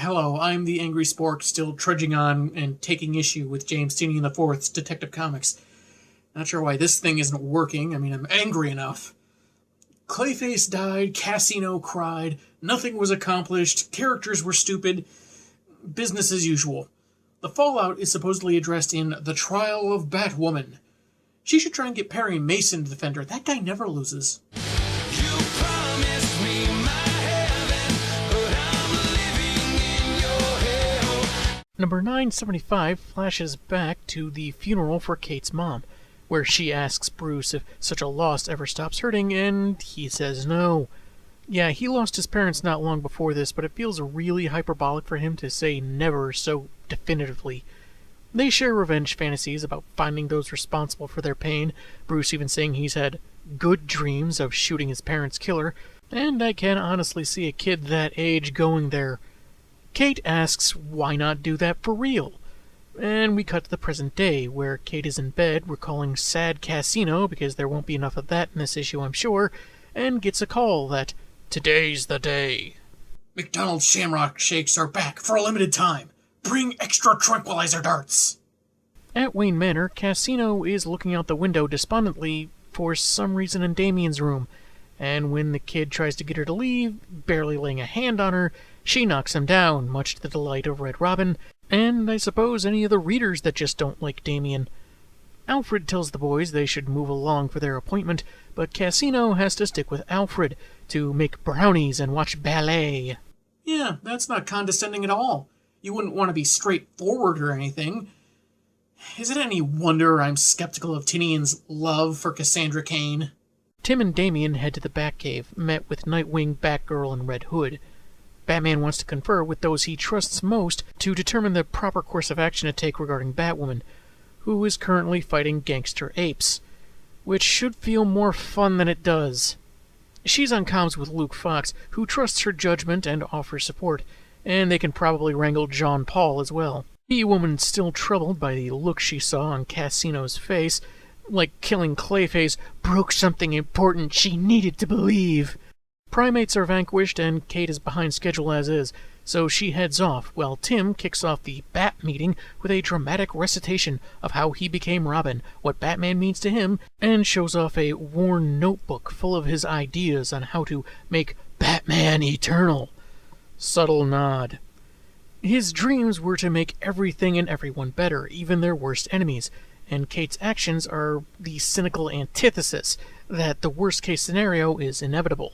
Hello, I'm the Angry Spork, still trudging on and taking issue with James Tynion IV's Detective Comics. Not sure why this thing isn't working. I mean, I'm angry enough. Clayface died, Cassino cried, nothing was accomplished, characters were stupid, business as usual. The fallout is supposedly addressed in The Trial of Batwoman. She should try and get Perry Mason to defend her. That guy never loses. Number 975 flashes back to the funeral for Kate's mom, where she asks Bruce if such a loss ever stops hurting, and he says no. Yeah, he lost his parents not long before this, but it feels really hyperbolic for him to say never so definitively. They share revenge fantasies about finding those responsible for their pain, Bruce even saying he's had good dreams of shooting his parents' killer, and I can honestly see a kid that age going there. Kate asks why not do that for real? And we cut to the present day, where Kate is in bed recalling sad Cassino, because there won't be enough of that in this issue, I'm sure, and gets a call that today's the day. McDonald's Shamrock Shakes are back for a limited time. Bring extra tranquilizer darts. At Wayne Manor, Cassino is looking out the window despondently for some reason in Damien's room, and when the kid tries to get her to leave, barely laying a hand on her, she knocks him down, much to the delight of Red Robin, and I suppose any of the readers that just don't like Damien. Alfred tells the boys they should move along for their appointment, but Cassino has to stick with Alfred to make brownies and watch ballet. Yeah, that's not condescending at all. You wouldn't want to be straightforward or anything. Is it any wonder I'm skeptical of Tynion's love for Cassandra Cain? Tim and Damien head to the Batcave, met with Nightwing, Batgirl, and Red Hood. Batman wants to confer with those he trusts most to determine the proper course of action to take regarding Batwoman, who is currently fighting gangster apes, which should feel more fun than it does. She's on comms with Luke Fox, who trusts her judgment and offers support, and they can probably wrangle Jean Paul as well. The woman's still troubled by the look she saw on Cassino's face, like killing Clayface broke something important she needed to believe. Primates are vanquished, and Kate is behind schedule as is, so she heads off, while Tim kicks off the Bat meeting with a dramatic recitation of how he became Robin, what Batman means to him, and shows off a worn notebook full of his ideas on how to make Batman eternal. Subtle nod. His dreams were to make everything and everyone better, even their worst enemies, and Kate's actions are the cynical antithesis, that the worst-case scenario is inevitable.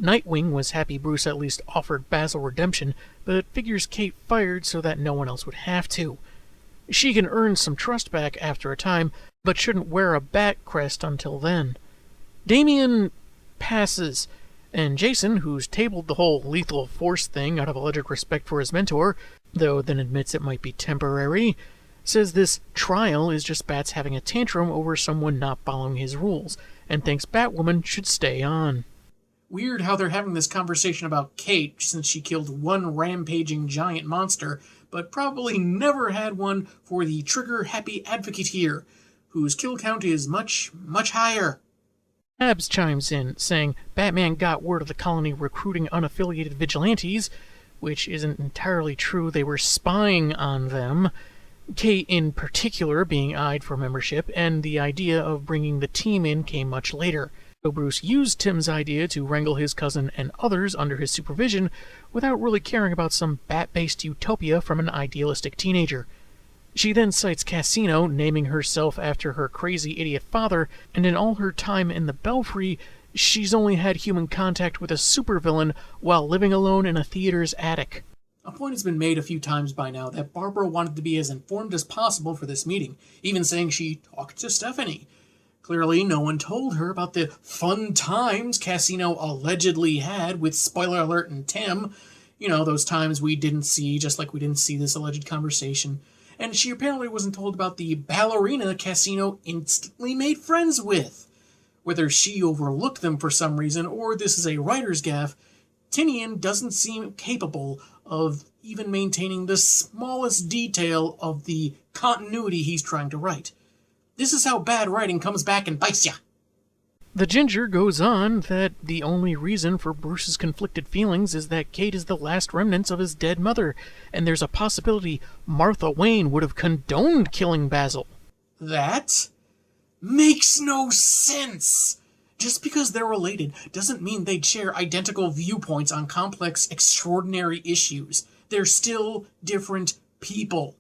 Nightwing was happy Bruce at least offered Basil redemption, but figures Kate fired so that no one else would have to. She can earn some trust back after a time, but shouldn't wear a bat crest until then. Damien passes, and Jason, who's tabled the whole lethal force thing out of alleged respect for his mentor, though then admits it might be temporary, says this trial is just Bats having a tantrum over someone not following his rules, and thinks Batwoman should stay on. Weird how they're having this conversation about Kate since she killed one rampaging giant monster, but probably never had one for the trigger-happy advocate here, whose kill count is much, much higher. Abs chimes in, saying Batman got word of the colony recruiting unaffiliated vigilantes, which isn't entirely true, they were spying on them, Kate in particular being eyed for membership, and the idea of bringing the team in came much later. So Bruce used Tim's idea to wrangle his cousin and others under his supervision without really caring about some bat-based utopia from an idealistic teenager. She then cites Cassino, naming herself after her crazy idiot father, and in all her time in the Belfry, she's only had human contact with a supervillain while living alone in a theater's attic. A point has been made a few times by now that Barbara wanted to be as informed as possible for this meeting, even saying she talked to Stephanie. Clearly, no one told her about the fun times Cassino allegedly had with, spoiler alert, and Tim. You know, those times we didn't see, just like we didn't see this alleged conversation. And she apparently wasn't told about the ballerina Cassino instantly made friends with. Whether she overlooked them for some reason, or this is a writer's gaffe, Tynion doesn't seem capable of even maintaining the smallest detail of the continuity he's trying to write. This is how bad writing comes back and bites ya. The Ginger goes on that the only reason for Bruce's conflicted feelings is that Kate is the last remnants of his dead mother, and there's a possibility Martha Wayne would have condoned killing Basil. That makes no sense. Just because they're related doesn't mean they'd share identical viewpoints on complex, extraordinary issues. They're still different people.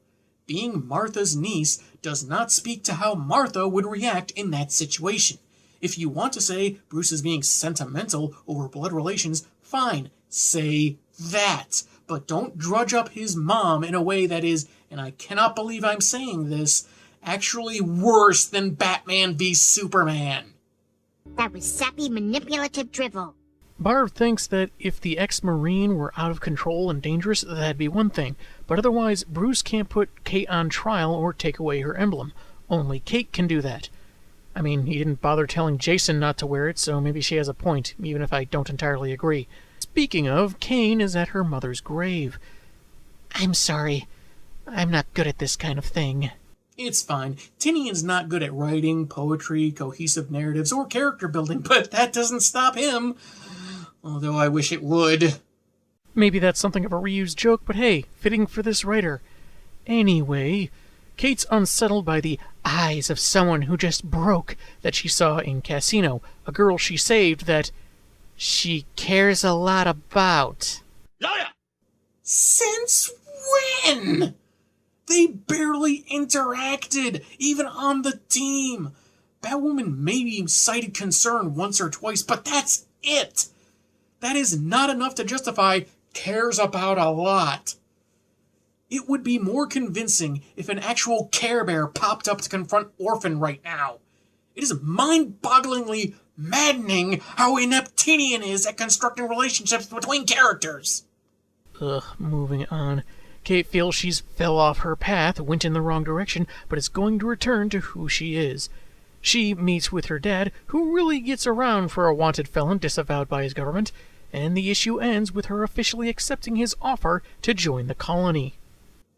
Being Martha's niece does not speak to how Martha would react in that situation. If you want to say Bruce is being sentimental over blood relations, fine, say that. But don't drudge up his mom in a way that is, and I cannot believe I'm saying this, actually worse than Batman v Superman. That was sappy, manipulative drivel. Barb thinks that if the ex-Marine were out of control and dangerous, that'd be one thing, but otherwise Bruce can't put Kate on trial or take away her emblem. Only Kate can do that. I mean, he didn't bother telling Jason not to wear it, so maybe she has a point, even if I don't entirely agree. Speaking of, Kane is at her mother's grave. I'm sorry. I'm not good at this kind of thing. It's fine. Tinian's not good at writing, poetry, cohesive narratives, or character building, but that doesn't stop him. Although I wish it would. Maybe that's something of a reused joke, but hey, fitting for this writer. Anyway, Kate's unsettled by the eyes of someone who just broke that she saw in Casino, a girl she saved that she cares a lot about. Lawyer! Since when? They barely interacted, even on the team. Batwoman maybe cited concern once or twice, but that's it. That is not enough to justify cares about a lot. It would be more convincing if an actual Care Bear popped up to confront Orphan right now. It is mind-bogglingly maddening how inept Tinian is at constructing relationships between characters. Moving on. Kate feels she's fell off her path, went in the wrong direction, but is going to return to who she is. She meets with her dad, who really gets around for a wanted felon disavowed by his government, and the issue ends with her officially accepting his offer to join the colony.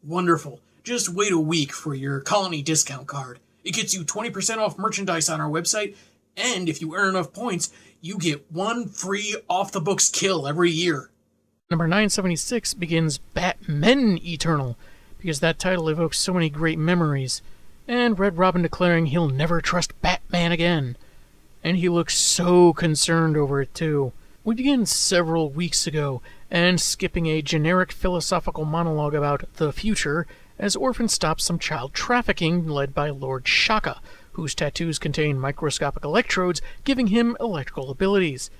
Wonderful. Just wait a week for your colony discount card. It gets you 20% off merchandise on our website, and if you earn enough points, you get one free off-the-books kill every year. Number 976 begins Batmen Eternal, because that title evokes so many great memories, and Red Robin declaring he'll never trust Batman again. And he looks so concerned over it too. We begin several weeks ago, and skipping a generic philosophical monologue about the future, as Orphan stops some child trafficking led by Lord Shaka, whose tattoos contain microscopic electrodes giving him electrical abilities.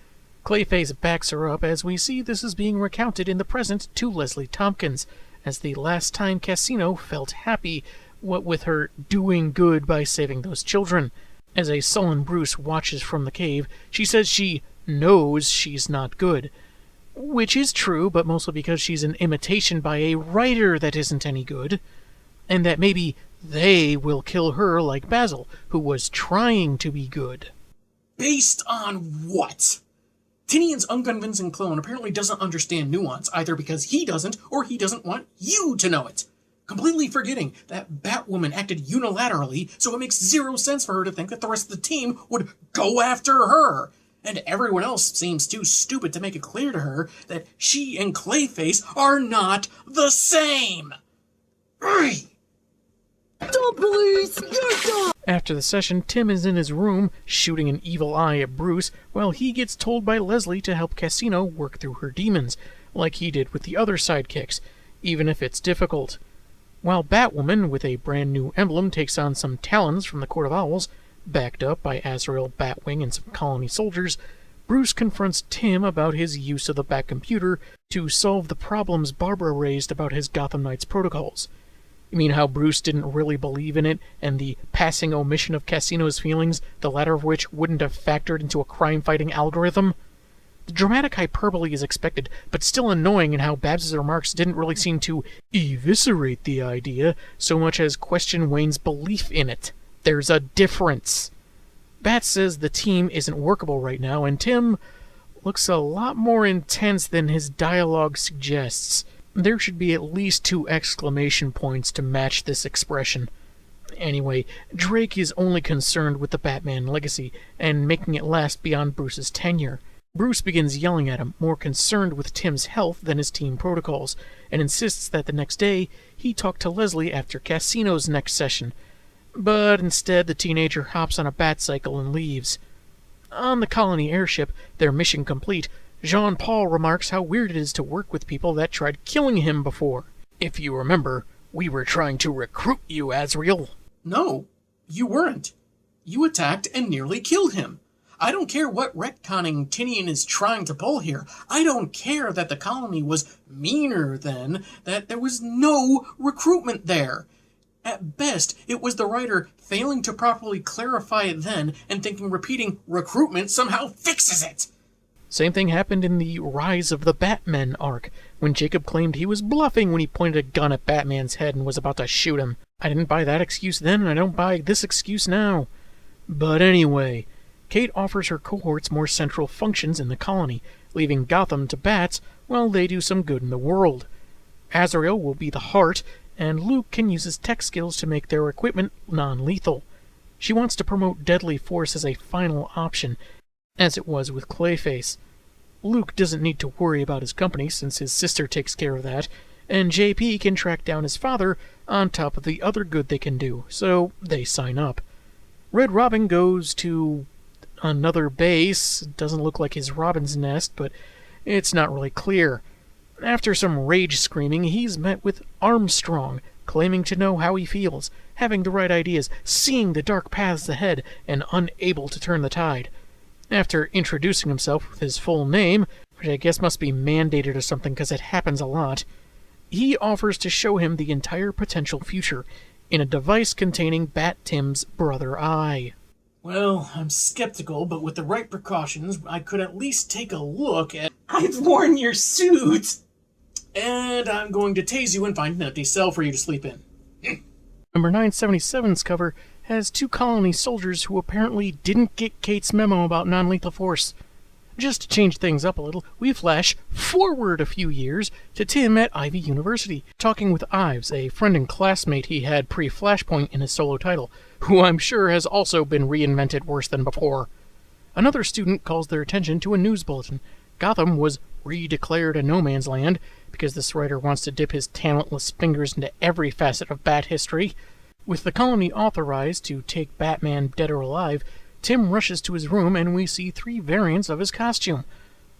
Clayface backs her up as we see this is being recounted in the present to Leslie Tompkins, as the last time Casino felt happy, what with her doing good by saving those children. As a sullen Bruce watches from the cave, she says she knows she's not good. Which is true, but mostly because she's an imitation by a writer that isn't any good. And that maybe they will kill her like Basil, who was trying to be good. Based on what? Tinian's unconvincing clone apparently doesn't understand nuance, either because he doesn't, or he doesn't want you to know it. Completely forgetting that Batwoman acted unilaterally, so it makes zero sense for her to think that the rest of the team would go after her. And everyone else seems too stupid to make it clear to her that she and Clayface are not the same. After the session, Tim is in his room, shooting an evil eye at Bruce, while he gets told by Leslie to help Casino work through her demons, like he did with the other sidekicks, even if it's difficult. While Batwoman, with a brand new emblem, takes on some Talons from the Court of Owls, backed up by Azrael, Batwing, and some colony soldiers, Bruce confronts Tim about his use of the Batcomputer to solve the problems Barbara raised about his Gotham Knights protocols. You mean how Bruce didn't really believe in it, and the passing omission of Casino's feelings, the latter of which wouldn't have factored into a crime-fighting algorithm? The dramatic hyperbole is expected, but still annoying in how Babs' remarks didn't really seem to eviscerate the idea so much as question Wayne's belief in it. There's a difference. Bat says the team isn't workable right now, and Tim looks a lot more intense than his dialogue suggests. There should be at least 2 exclamation points to match this expression. Anyway, Drake is only concerned with the Batman legacy and making it last beyond Bruce's tenure. Bruce begins yelling at him, more concerned with Tim's health than his team protocols, and insists that the next day he talk to Leslie after Casino's next session. But instead, the teenager hops on a bat cycle and leaves. On the colony airship, their mission complete, Jean-Paul remarks how weird it is to work with people that tried killing him before. If you remember, we were trying to recruit you, Azrael. No, you weren't. You attacked and nearly killed him. I don't care what retconning Tinian is trying to pull here. I don't care that the colony was meaner then, that there was no recruitment there. At best, it was the writer failing to properly clarify it then and thinking repeating recruitment somehow fixes it. Same thing happened in the Rise of the Batmen arc, when Jacob claimed he was bluffing when he pointed a gun at Batman's head and was about to shoot him. I didn't buy that excuse then, and I don't buy this excuse now. But anyway, Kate offers her cohorts more central functions in the colony, leaving Gotham to bats while they do some good in the world. Azrael will be the heart, and Luke can use his tech skills to make their equipment non-lethal. She wants to promote deadly force as a final option, as it was with Clayface. Luke doesn't need to worry about his company since his sister takes care of that, and JP can track down his father on top of the other good they can do, so they sign up. Red Robin goes to another base. Doesn't look like his robin's nest, but it's not really clear. After some rage screaming, he's met with Armstrong, claiming to know how he feels, having the right ideas, seeing the dark paths ahead, and unable to turn the tide. After introducing himself with his full name, which I guess must be mandated or something because it happens a lot, he offers to show him the entire potential future in a device containing Bat Tim's brother eye. Well, I'm skeptical, but with the right precautions, I could at least take a look at... I've worn your suit! And I'm going to tase you and find an empty cell for you to sleep in. Number 977's cover has two colony soldiers who apparently didn't get Kate's memo about non-lethal force. Just to change things up a little, we flash forward a few years to Tim at Ivy University, talking with Ives, a friend and classmate he had pre-Flashpoint in his solo title, who I'm sure has also been reinvented worse than before. Another student calls their attention to a news bulletin. Gotham was redeclared a no-man's land, because this writer wants to dip his talentless fingers into every facet of Bat history. With the colony authorized to take Batman dead or alive, Tim rushes to his room and we see three variants of his costume.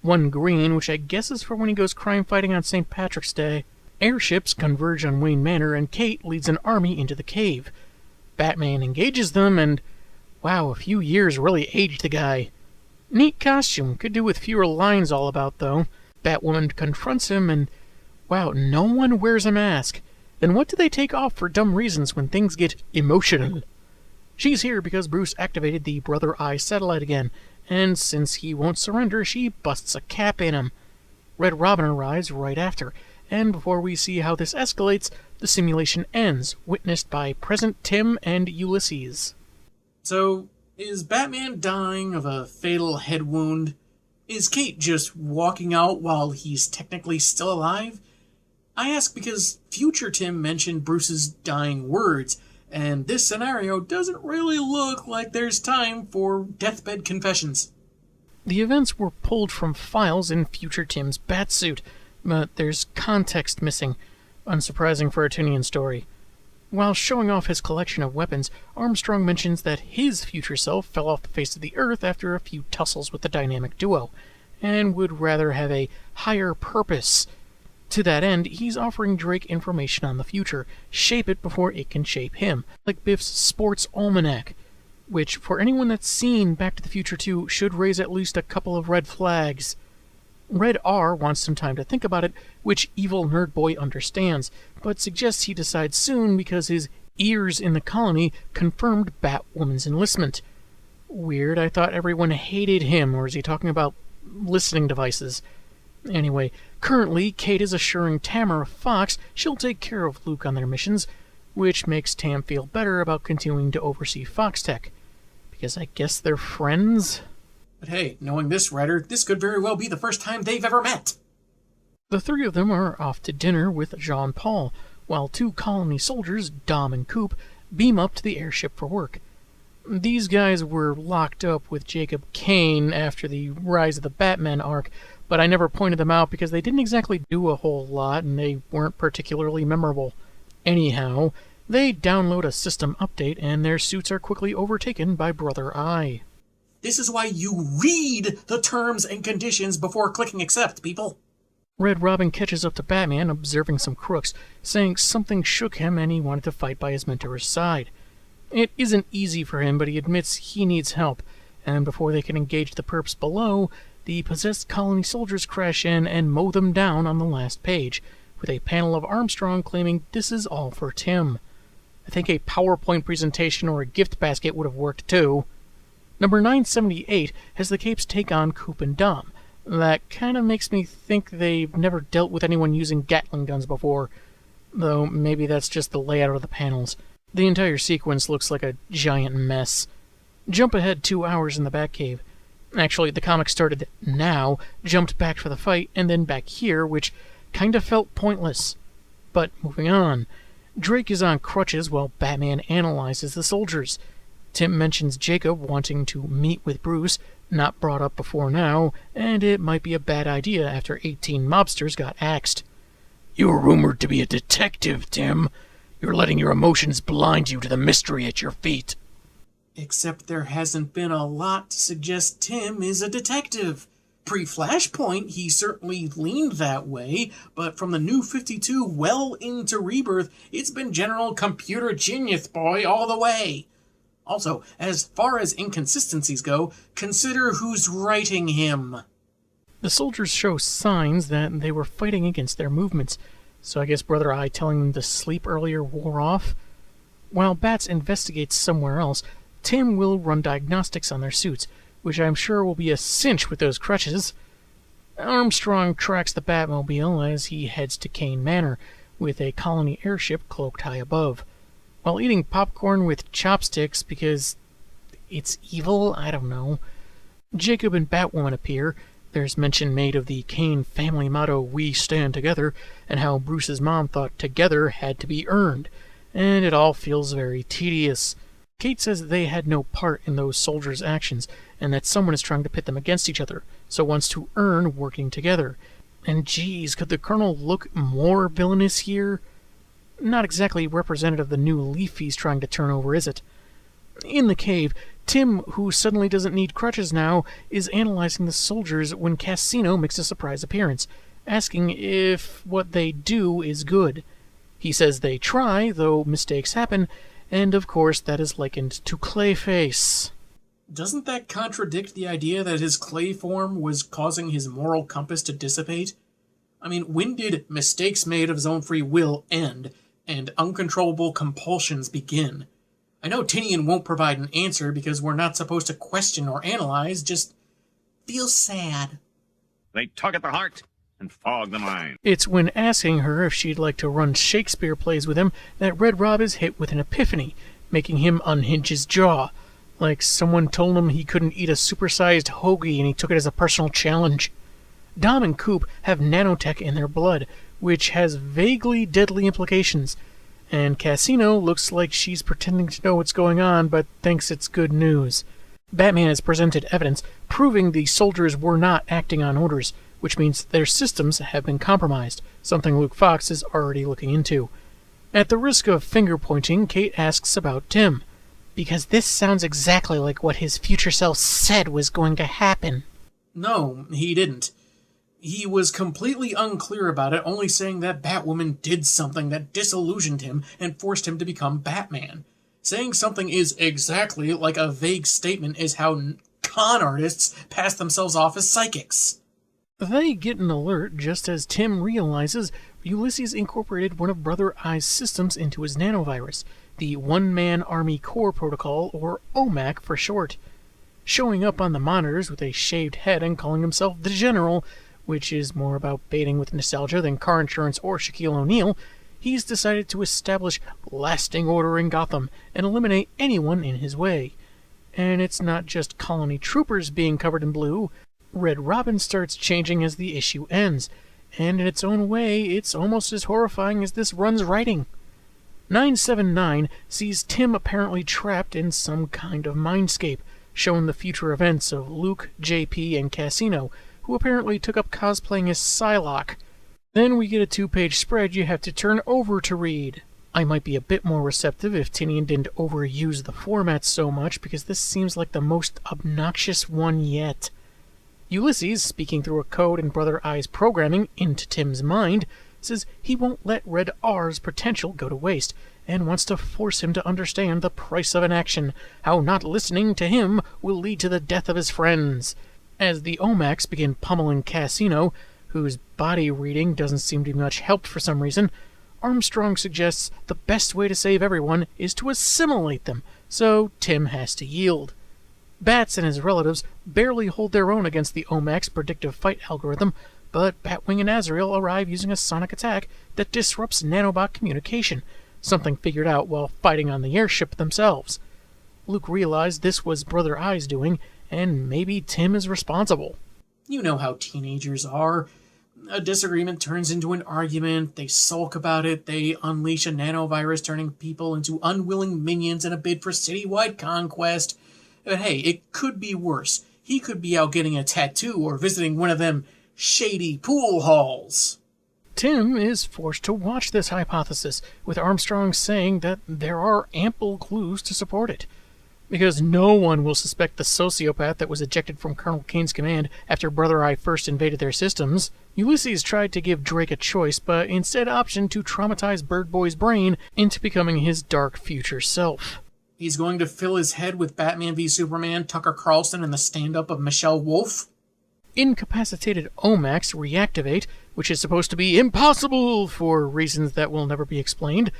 One green, which I guess is for when he goes crime fighting on St. Patrick's Day. Airships converge on Wayne Manor and Kate leads an army into the cave. Batman engages them and, wow, a few years really aged the guy. Neat costume, could do with fewer lines all about though. Batwoman confronts him and, wow, no one wears a mask. Then what do they take off for dumb reasons when things get emotional? She's here because Bruce activated the Brother Eye satellite again, and since he won't surrender, she busts a cap in him. Red Robin arrives right after, and before we see how this escalates, the simulation ends, witnessed by present Tim and Ulysses. So, is Batman dying of a fatal head wound? Is Kate just walking out while he's technically still alive? I ask because future Tim mentioned Bruce's dying words, and this scenario doesn't really look like there's time for deathbed confessions. The events were pulled from files in future Tim's Batsuit, but there's context missing, unsurprising for a Tinian story. While showing off his collection of weapons, Armstrong mentions that his future self fell off the face of the earth after a few tussles with the dynamic duo, and would rather have a higher purpose. To that end, he's offering Drake information on the future, shape it before it can shape him, like Biff's Sports Almanac, which, for anyone that's seen Back to the Future 2, should raise at least a couple of red flags. Red R wants some time to think about it, which evil nerd boy understands, but suggests he decides soon because his ears in the colony confirmed Batwoman's enlistment. Weird, I thought everyone hated him, or is he talking about listening devices? Anyway, currently, Kate is assuring Tamara Fox she'll take care of Luke on their missions, which makes Tam feel better about continuing to oversee Fox Tech. Because I guess they're friends? But hey, knowing this writer, this could very well be the first time they've ever met. The three of them are off to dinner with Jean-Paul, while two colony soldiers, Dom and Coop, beam up to the airship for work. These guys were locked up with Jacob Kane after the Rise of the Batman arc, but I never pointed them out because they didn't exactly do a whole lot and they weren't particularly memorable. Anyhow, they download a system update and their suits are quickly overtaken by Brother Eye. This is why you read the terms and conditions before clicking accept, people. Red Robin catches up to Batman, observing some crooks, saying something shook him and he wanted to fight by his mentor's side. It isn't easy for him, but he admits he needs help, and before they can engage the perps below, the possessed colony soldiers crash in and mow them down on the last page, with a panel of Armstrong claiming this is all for Tim. I think a PowerPoint presentation or a gift basket would have worked too. Number 978 has the Capes take on Coop and Dom. That kind of makes me think they've never dealt with anyone using Gatling guns before, though maybe that's just the layout of the panels. The entire sequence looks like a giant mess. Jump ahead 2 hours in the Batcave. Actually, the comic started now, jumped back for the fight, and then back here, which kind of felt pointless. But moving on. Drake is on crutches while Batman analyzes the soldiers. Tim mentions Jacob wanting to meet with Bruce, not brought up before now, and it might be a bad idea after 18 mobsters got axed. "You're rumored to be a detective, Tim. You're letting your emotions blind you to the mystery at your feet." Except there hasn't been a lot to suggest Tim is a detective. Pre-Flashpoint, he certainly leaned that way, but from the New 52 well into Rebirth, it's been general computer genius boy all the way. Also, as far as inconsistencies go, consider who's writing him. The soldiers show signs that they were fighting against their movements, so I guess Brother Eye telling them to sleep earlier wore off. While Bats investigates somewhere else, Tim will run diagnostics on their suits, which I'm sure will be a cinch with those crutches. Armstrong tracks the Batmobile as he heads to Kane Manor, with a colony airship cloaked high above. While eating popcorn with chopsticks because it's evil, I don't know, Jacob and Batwoman appear. There's mention made of the Kane family motto, "We stand together," and how Bruce's mom thought together had to be earned, and it all feels very tedious. Kate says they had no part in those soldiers' actions, and that someone is trying to pit them against each other, so wants to earn working together. And geez, could the Colonel look more villainous here? Not exactly representative of the new leaf he's trying to turn over, is it? In the cave, Tim, who suddenly doesn't need crutches now, is analyzing the soldiers when Cassino makes a surprise appearance, asking if what they do is good. He says they try, though mistakes happen, and of course that is likened to Clayface. Doesn't that contradict the idea that his clay form was causing his moral compass to dissipate? I mean, when did mistakes made of his own free will end, and uncontrollable compulsions begin? I know Tinian won't provide an answer because we're not supposed to question or analyze, just feels sad. They tug at the heart and fog the mind. It's when asking her if she'd like to run Shakespeare plays with him that Red Rob is hit with an epiphany, making him unhinge his jaw, like someone told him he couldn't eat a supersized hoagie and he took it as a personal challenge. Dom and Coop have nanotech in their blood, which has vaguely deadly implications, and Cassino looks like she's pretending to know what's going on but thinks it's good news. Batman has presented evidence proving the soldiers were not acting on orders, which means their systems have been compromised, something Luke Fox is already looking into. At the risk of finger-pointing, Kate asks about Tim, because this sounds exactly like what his future self said was going to happen. No, he didn't. He was completely unclear about it, only saying that Batwoman did something that disillusioned him and forced him to become Batman. Saying something is exactly like a vague statement is how con artists pass themselves off as psychics. They get an alert just as Tim realizes Ulysses incorporated one of Brother Eye's systems into his nanovirus, the One-Man Army Corps Protocol, or OMAC for short. Showing up on the monitors with a shaved head and calling himself the General, which is more about baiting with nostalgia than car insurance or Shaquille O'Neal, he's decided to establish lasting order in Gotham and eliminate anyone in his way. And it's not just colony troopers being covered in blue. Red Robin starts changing as the issue ends, and in its own way, it's almost as horrifying as this run's writing. 979 sees Tim apparently trapped in some kind of mindscape, showing the future events of Luke, JP, and Cassino, who apparently took up cosplaying as Psylocke. Then we get a 2-page spread you have to turn over to read. I might be a bit more receptive if Tinian didn't overuse the format so much, because this seems like the most obnoxious one yet. Ulysses, speaking through a code in Brother Eye's programming into Tim's mind, says he won't let Red R's potential go to waste, and wants to force him to understand the price of an action, how not listening to him will lead to the death of his friends. As the Omacs begin pummeling Cassino, whose body reading doesn't seem to be much helped for some reason, Armstrong suggests the best way to save everyone is to assimilate them, so Tim has to yield. Bats and his relatives barely hold their own against the Omacs' predictive fight algorithm, but Batwing and Azrael arrive using a sonic attack that disrupts nanobot communication, something figured out while fighting on the airship themselves. Luke realized this was Brother Eye's doing, and maybe Tim is responsible. You know how teenagers are. A disagreement turns into an argument, they sulk about it, they unleash a nanovirus turning people into unwilling minions in a bid for citywide conquest. But hey, it could be worse. He could be out getting a tattoo or visiting one of them shady pool halls. Tim is forced to watch this hypothesis, with Armstrong saying that there are ample clues to support it. Because no one will suspect the sociopath that was ejected from Colonel Kane's command after Brother Eye first invaded their systems. Ulysses tried to give Drake a choice, but instead optioned to traumatize Bird Boy's brain into becoming his dark future self. He's going to fill his head with Batman v Superman, Tucker Carlson, and the stand-up of Michelle Wolf? Incapacitated Omacs reactivate, which is supposed to be impossible for reasons that will never be explained,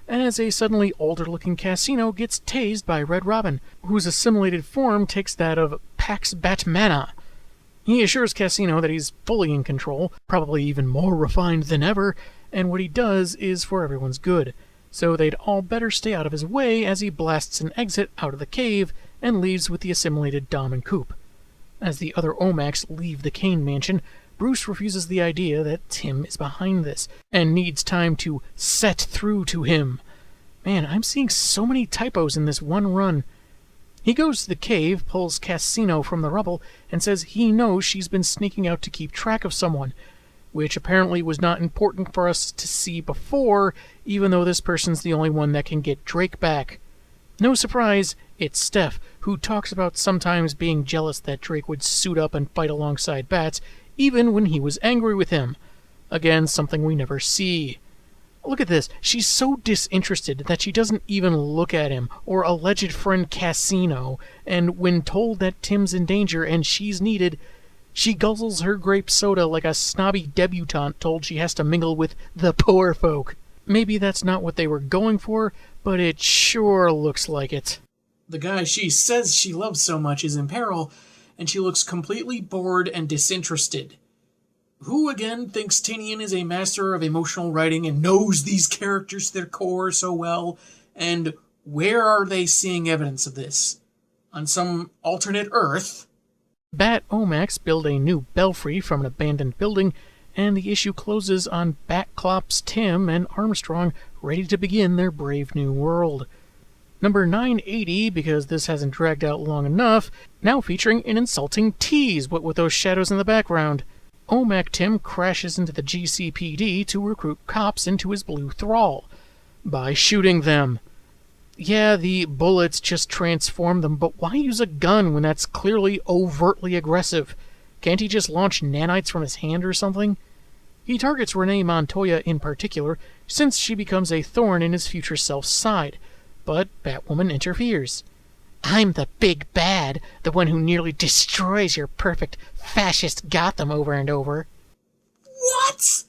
as a suddenly older-looking Cassino gets tased by Red Robin, whose assimilated form takes that of Pax Batmana. He assures Cassino that he's fully in control, probably even more refined than ever, and what he does is for everyone's good, so they'd all better stay out of his way as he blasts an exit out of the cave and leaves with the assimilated Dom and Coop. As the other Omacs leave the Kane mansion, Bruce refuses the idea that Tim is behind this, and needs time to set through to him. Man, I'm seeing so many typos in this one run. He goes to the cave, pulls Cassino from the rubble, and says he knows she's been sneaking out to keep track of someone, which apparently was not important for us to see before, even though this person's the only one that can get Drake back. No surprise, it's Steph, who talks about sometimes being jealous that Drake would suit up and fight alongside Bats, even when he was angry with him. Again, something we never see. Look at this. She's so disinterested that she doesn't even look at him, or alleged friend Cassino, and when told that Tim's in danger and she's needed, she guzzles her grape soda like a snobby debutante told she has to mingle with the poor folk. Maybe that's not what they were going for, but it sure looks like it. The guy she says she loves so much is in peril, and she looks completely bored and disinterested. Who again thinks Tinian is a master of emotional writing and knows these characters to their core so well? And where are they seeing evidence of this? On some alternate Earth? Bat Omacs build a new belfry from an abandoned building, and the issue closes on Batclops Tim and Armstrong ready to begin their brave new world. Number 980, because this hasn't dragged out long enough, now featuring an insulting tease, what with those shadows in the background. Omac Tim crashes into the GCPD to recruit cops into his blue thrall by shooting them. Yeah, the bullets just transform them, but why use a gun when that's clearly overtly aggressive? Can't he just launch nanites from his hand or something? He targets Renee Montoya in particular, since she becomes a thorn in his future self's side, but Batwoman interferes. I'm the big bad, the one who nearly destroys your perfect fascist Gotham over and over. What?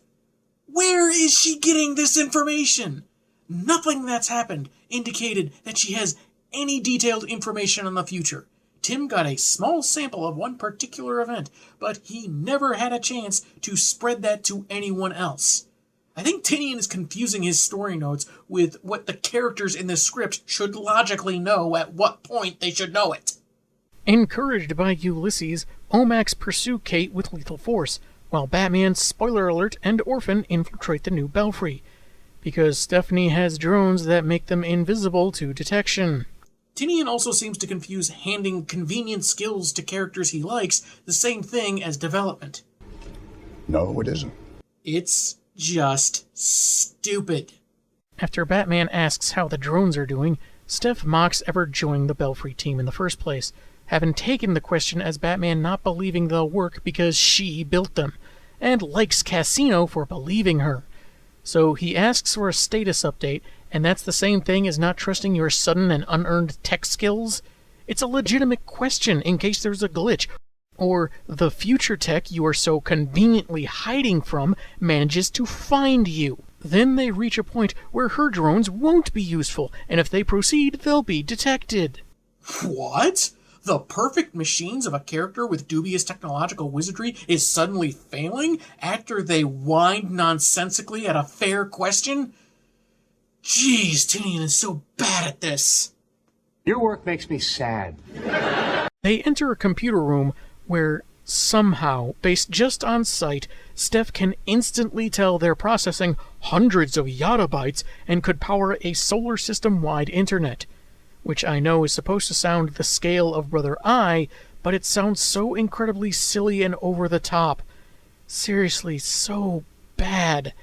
Where is she getting this information? Nothing that's happened indicated that she has any detailed information on the future. Tim got a small sample of one particular event, but he never had a chance to spread that to anyone else. I think Tinian is confusing his story notes with what the characters in the script should logically know at what point they should know it. Encouraged by Ulysses, Omacs pursue Kate with lethal force, while Batman, spoiler alert, and Orphan infiltrate the new belfry. because Stephanie has drones that make them invisible to detection. Tinian also seems to confuse handing convenient skills to characters he likes the same thing as development. No, it isn't. It's just stupid. After Batman asks how the drones are doing, Steph mocks ever joining the Belfry team in the first place, having taken the question as Batman not believing they'll work because she built them, and likes Casino for believing her. So he asks for a status update, and that's the same thing as not trusting your sudden and unearned tech skills? It's a legitimate question in case there's a glitch, or the future tech you are so conveniently hiding from manages to find you. Then they reach a point where her drones won't be useful, and if they proceed, they'll be detected. What? The perfect machines of a character with dubious technological wizardry is suddenly failing after they whined nonsensically at a fair question? Jeez, Tinian is so bad at this. Your work makes me sad. They enter a computer room where somehow, based just on sight, Steph can instantly tell they're processing hundreds of yottabytes and could power a solar system-wide internet. Which I know is supposed to sound the scale of Brother Eye, but it sounds so incredibly silly and over the top. Seriously, so bad.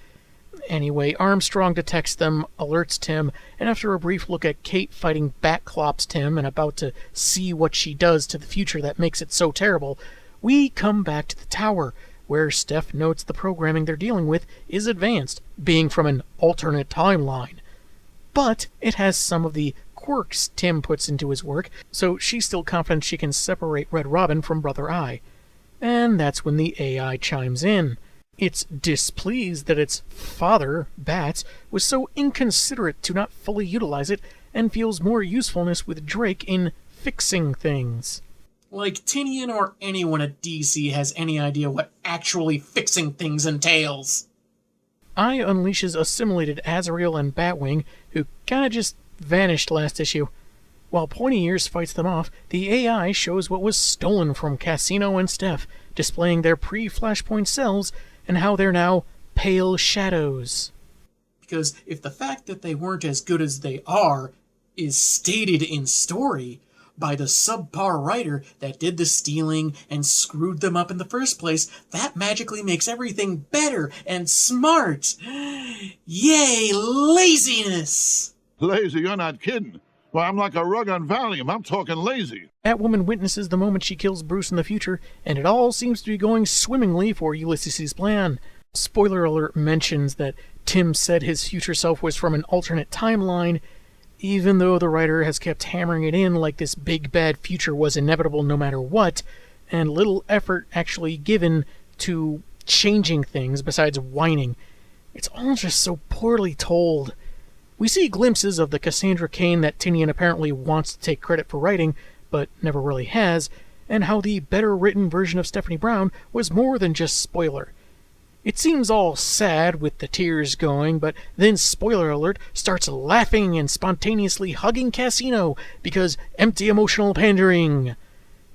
Anyway, Armstrong detects them, alerts Tim, and after a brief look at Kate fighting Batclops Tim and about to see what she does to the future that makes it so terrible, we come back to the tower, where Steph notes the programming they're dealing with is advanced, being from an alternate timeline. But it has some of the quirks Tim puts into his work, so she's still confident she can separate Red Robin from Brother Eye. And that's when the AI chimes in. It's displeased that its father, Bats, was so inconsiderate to not fully utilize it, and feels more usefulness with Drake in fixing things. Like Tinian or anyone at DC has any idea what actually fixing things entails. Eye unleashes assimilated Azrael and Batwing, who kinda just vanished last issue. While Pointy Ears fights them off, the AI shows what was stolen from Casino and Steph, displaying their pre-Flashpoint selves and how they're now pale shadows. Because if the fact that they weren't as good as they are is stated in story by the subpar writer that did the stealing and screwed them up in the first place, that magically makes everything better and smart. Yay, laziness! Lazy, you're not kidding. Well, I'm like a rug on Valium. I'm talking lazy. Batwoman witnesses the moment she kills Bruce in the future, and it all seems to be going swimmingly for Ulysses' plan. Spoiler alert mentions that Tim said his future self was from an alternate timeline, even though the writer has kept hammering it in like this big bad future was inevitable no matter what, and little effort actually given to changing things besides whining. It's all just so poorly told. We see glimpses of the Cassandra Cain that Tinian apparently wants to take credit for writing, but never really has, and how the better-written version of Stephanie Brown was more than just spoiler. It seems all sad with the tears going, but then, spoiler alert, starts laughing and spontaneously hugging Casino because empty emotional pandering.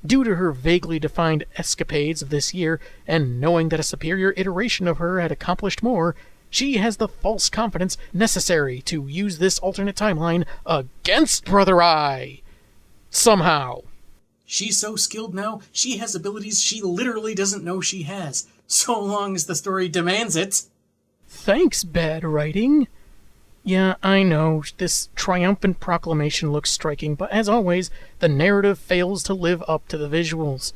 Due to her vaguely defined escapades of this year, and knowing that a superior iteration of her had accomplished more, she has the false confidence necessary to use this alternate timeline against Brother Eye. Somehow. She's so skilled now, she has abilities she literally doesn't know she has, so long as the story demands it. Thanks, bad writing. Yeah, I know, this triumphant proclamation looks striking, but as always, the narrative fails to live up to the visuals.